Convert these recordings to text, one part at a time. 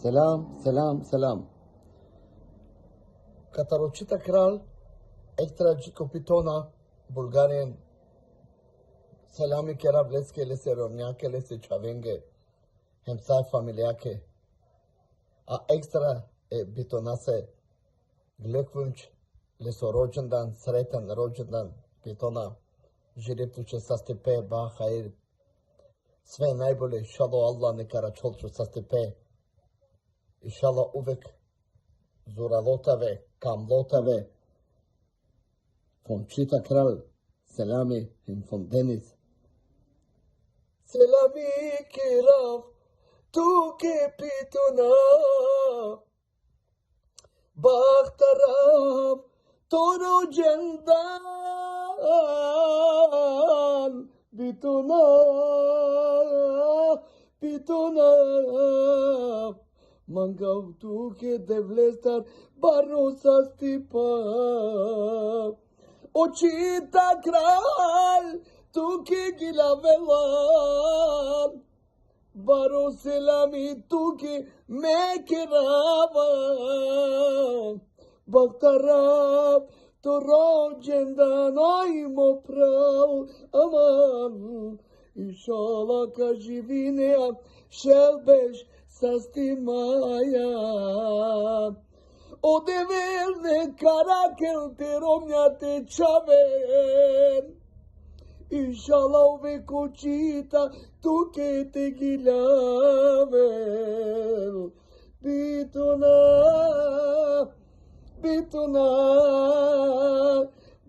Selam. Katarocita Kral, Ekstra Джико Питона, Bulgarian. Selami Kerableske lese Romnjake lese Čavenge, Hemsaj familijake. A ekstra Bitonase, Glökvunč, leso rođendan, sretan rođendan Pitona. Želiptu će sa stepe, ba hair. Sve najbolje, šalo Allah neka račolču sa stepe. Inšallah uvek zuralotave, kamlotave. Von Čita Kral, selami von Denis. Selami kirav, tuke Pitona. Bahtarav, toro cendan. Pitona. Mangav tuke devlestar, barosa stipa. Očita Kral, tuke gilavelan. Baro selami tuke mekeravan. Bahtarav, toro cendan ajmo prav, aman. Inšallah ka živinea šelbeš sastimaja. Ode verne karakel te romnjate čaven. Inšallah uvek očita tuke te gilavel. Pitona,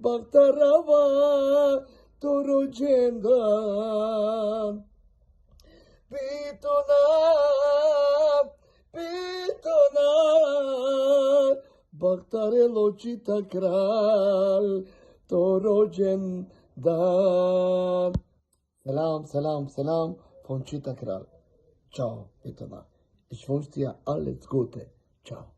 Bahtarava, toro cendan. Pitona, Bahtarelo Čita Kral, toro cendan. Selam, von Čita Kral. Ciao, Pitona. Ich wünsche dir alles Gute. Ciao.